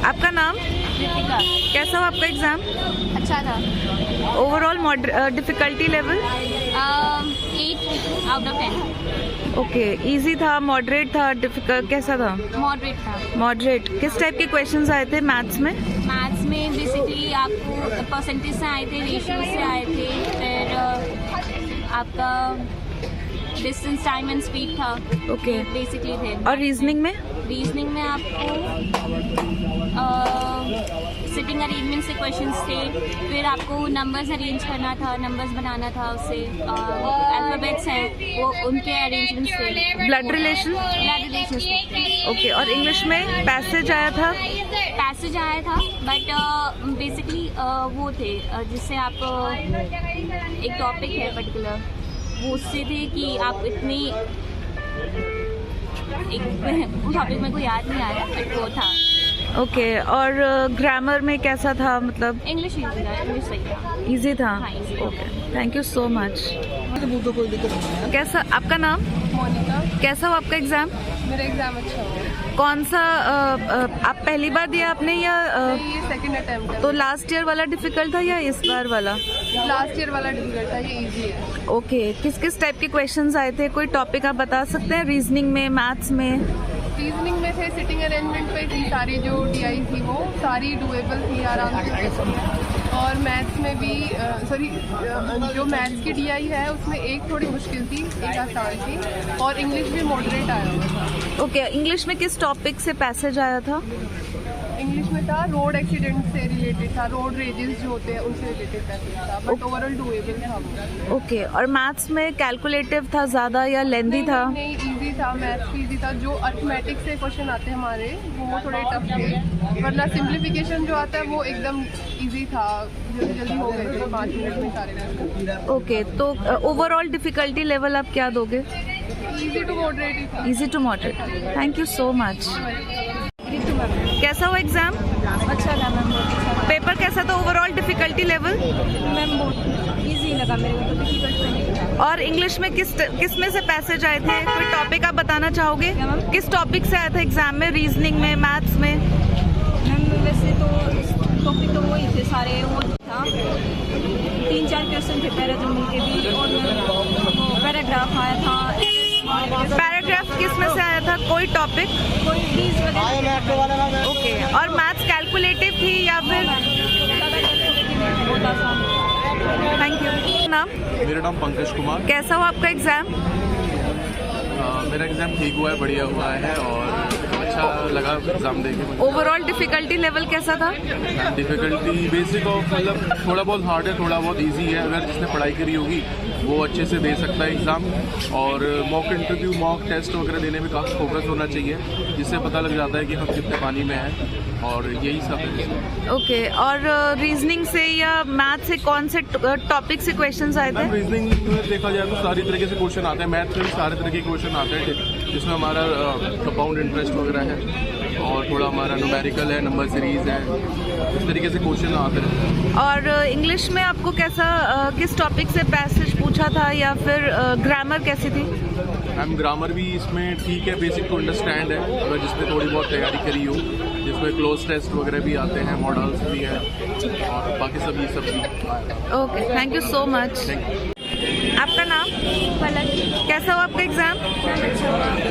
आपका नाम? दीपिका। कैसा हुआ आपका एग्ज़ाम? अच्छा था। Overall difficulty level? 8 out of 10। Okay, easy था, मॉडरेट था, डिफिकल्ट कैसा था? मॉडरेट था। मॉडरेट। किस टाइप के क्वेश्चंस आए थे मैथ्स में? मैथ्स में बेसिकली आपको परसेंटेज से आए थे, रेशियो से आए थे, फिर आपका डिस्टेंस, टाइम एंड स्पीड था। ओके। बेसिकली थे। और रीजनिंग में? रीजनिंग में आपको सिटिंग अरेंजमेंट से क्वेश्चंस थे, फिर आपको नंबर्स अरेंज करना था, नंबर्स बनाना था, उससे अल्फ़ाबेट्स हैं वो उनके अरेंजमेंट्स थे। Blood relation? ब्लड रिलेशंस थे। ओके। और इंग्लिश में पैसेज आया था? पैसेज आया था, बट बेसिकली वो थे जिससे आप एक टॉपिक है पर्टिकुलर, वो उससे थे कि आप इतनी एक टॉपिक मेरे को याद नहीं आया, बट वो था। ओके। और ग्रामर में कैसा था, मतलब? इंग्लिश ईजी था, इंग्लिश सही था। इजी था? हाँ, easy था। Okay, thank you so much. कोई दिक्कत नहीं है। कैसा आपका नाम? मोनिका। कैसा हुआ आपका एग्ज़ाम? मेरा एग्जाम अच्छा हुआ। कौन सा आप पहली बार दिया आपने या ये सेकंड अटेम्प्ट है। तो लास्ट ईयर वाला डिफ़िकल्ट था या इस बार वाला? लास्ट ईयर वाला डिफिकल्ट था, ये इजी है। ओके। किस किस टाइप के क्वेश्चंस आए थे? कोई टॉपिक आप बता सकते हैं? रीजनिंग में, मैथ्स में? रीजनिंग में थे, सिटिंग अरेंजमेंट पे थी, सारी जो डीआई थी वो सारी डुएबल थी आराम से। और मैथ्स में भी सॉरी जो मैथ्स की डीआई है उसमें एक थोड़ी मुश्किल थी, एक आसान थी, और इंग्लिश भी मॉडरेट आया हुआ था। ओके। इंग्लिश में किस टॉपिक से पैसेज आया था? इंग्लिश में था रोड एक्सीडेंट से रिलेटेड था, रोड रेजेस जो होते हैं उनसे रिलेटेड पैसेज था, बट ओवरऑल डुएबल था वो। ओके। और मैथ्स में कैलकुलेटिव था ज़्यादा या लेंदी था? नहीं, इजी था, मैथ्स इजी था। जो अर्थमेटिक से क्वेश्चन आते हैं हमारे वो थोड़े टफ थे, वरना सिंप्लीफिकेशन जो आता है वो एकदम इजी था, जल्दी जल्दी हो गए थे 5 मिनट में सारे क्वेश्चन। ओके। तो ओवरऑल डिफ़िकल्टी लेवल आप क्या दोगे? इजी टू मॉडरेट ही था। Easy to moderate. Thank you so much. कैसा हुआ एग्ज़ाम? अच्छा था मैम, बहुत पेपर कैसा था? Overall difficulty level? मैम बहुत ईजी लगा मेरे को, डिफिकल्ट तो नहीं था। और इंग्लिश में किस में से पैसेज आए थे? कोई टॉपिक आप बताना चाहोगे? क्या मैम? किस टॉपिक से आया था एग्ज़ाम में? रीजनिंग में, मैथ्स में? मैम वैसे तो टॉपिक तो वही थे सारे, वो था 3-4 क्वेश्चन थे पैराजूम के भी, और पैराग्राफ आया था। पैराग्राफ किस में से आया था? कोई टॉपिक? कोई प्लीज वगैरह। ओके। और मैथ्स कैलकुलेटिव थी या फिर? Thank you. नाम? मेरा नाम पंकज कुमार। कैसा हुआ आपका एग्ज़ाम? मेरा एग्ज़ाम ठीक हुआ है, बढ़िया हुआ है और अच्छा लगा एग्ज़ाम देके। ओवरऑल डिफ़िकल्टी लेवल कैसा था? डिफ़िकल्टी बेसिक और मतलब थोड़ा बहुत हार्ड है, थोड़ा बहुत इजी है। अगर जिसने पढ़ाई करी होगी वो अच्छे से दे सकता है एग्ज़ाम। और मॉक इंटरव्यू, मॉक टेस्ट वगैरह देने में काफ़ी फोकस होना चाहिए, जिससे पता लग जाता है कि हम कितने पानी में हैं, और यही सब है। ओके। और रीजनिंग से या मैथ से कौन से टॉपिक से क्वेश्चंस आए थे? मैम रीजनिंग में देखा जाए तो सारी तरीके से क्वेश्चन आते हैं, मैथ में भी सारे तरह के क्वेश्चन आते हैं, जिसमें हमारा कंपाउंड इंटरेस्ट वगैरह है, और थोड़ा हमारा न्यूमेरिकल है, नंबर सीरीज है, इस तरीके से क्वेश्चन आते हैं। और इंग्लिश में आपको कैसा किस टॉपिक से पैसेज पूछा था, या फिर ग्रामर कैसी थी? मैम ग्रामर भी इसमें ठीक है, बेसिक टू अंडरस्टैंड है, अगर जिसने थोड़ी बहुत तैयारी करी हो, जिसमें क्लोज टेस्ट वगैरह भी आते हैं, मॉडल्स भी हैं, और बाकी सब ये सब भी। Okay, thank you so much. आपका नाम? पलक। कैसा हुआ आपका एग्ज़ाम?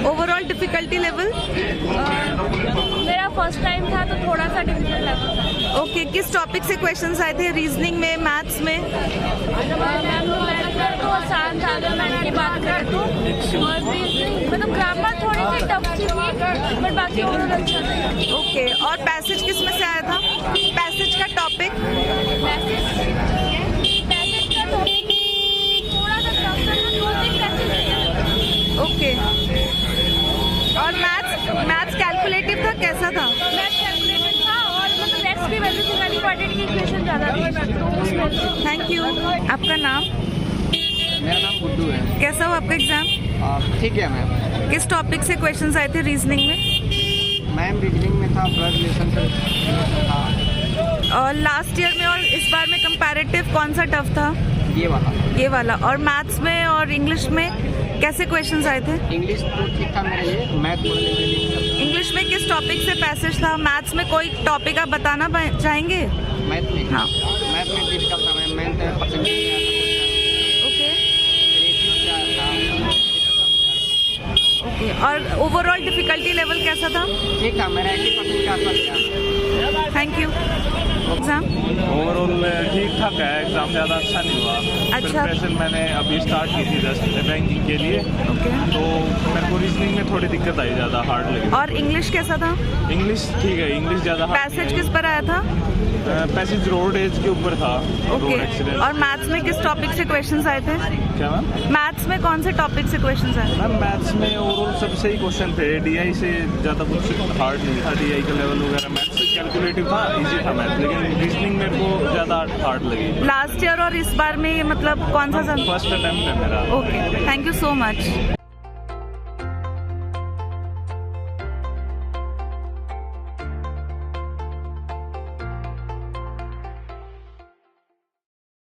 Overall difficulty level? मेरा फर्स्ट टाइम था तो थोड़ा सा डिफिकल्ट लगा। ओके। किस टॉपिक से क्वेश्चंस आए थे? रीजनिंग में, मैथ्स में? मैम न्यूमेरिकल तो आसान था अगर मैथ की बात करें तो, और रीजनिंग मतलब ग्रामर थोड़ी सी टफ सी थी, बट बाकी ओवरऑल अच्छा था। ओके। और पैसेज किस में से आया था? पैसेज का टॉपिक? पैसेज का टॉपिक थोड़ा सा टफ था, 2-3 पैसेज। ओके। और मैथ्स कैलकुलेटिव था, कैसा था? मैथ कैलकुलेटेड था, और मतलब नेक्स्ट भी वैसे से मैंने क्वाड्रेटिक इक्वेशन ज़्यादा थी तो उसमें। Thank you. आपका नाम? मेरा नाम गुड्डू है। कैसा हुआ आपका एग्ज़ाम? ठीक है मैम। किस टॉपिक से क्वेश्चंस आए थे रीजनिंग में? मैम रीजनिंग में था, ब्लड रिलेशन था। और लास्ट ईयर में और इस बार में कंपैरेटिव कौन सा टफ था? ये वाला। ये वाला। और मैथ्स में और इंग्लिश में कैसे क्वेश्चंस आए थे? इंग्लिश तो ठीक था मेरे लिए, मैथ थोड़ा लेवल इंग्लिश में किस टॉपिक से पैसेज था? मैथ्स में कोई टॉपिक आप बताना चाहेंगे? मैथ में हाँ। मैथ में डिफिकल्ट था, मैथ परसेंटेज ओके रेशियो क्या था। ओके। और ओवरऑल डिफिकल्टी लेवल कैसा था? ठीक था, मेरा 80% के आसपास था। Thank you. एग्जाम ओवरऑल ठीक ठाक है, एग्ज़ाम ज़्यादा अच्छा नहीं हुआ। अच्छा। प्रिपरेशन मैंने अभी स्टार्ट की थी जस्ट बैंकिंग के लिए, ओके। तो मेरे को रीजनिंग में थोड़ी दिक्कत आई, ज़्यादा हार्ड लगी। और इंग्लिश कैसा था? इंग्लिश ठीक है, इंग्लिश ज़्यादा पैसेज किस पर आया था? पैसेज रोड एज के ऊपर था, रोड ओके। एक्सीडेंट। और मैथ्स में किस टॉपिक से क्वेश्चंस आए थे? क्या मैम? मैथ्स में कौन से टॉपिक से क्वेश्चंस आए थे? मैम मैथ्स में ओवरऑल सब सही क्वेश्चन थे, डीआई से ज़्यादा कुछ हार्ड नहीं था, डीआई का लेवल वगैरह मैथ्स से कैलकुलेटिव था, इजी था मैथ्स, लेकिन रीजनिंग मेरे को ज़्यादा हार्ड लगी। लास्ट ईयर और इस बार में मतलब कौन सा फर्स्ट अटेम्प्ट है मेरा। Okay, thank you so much.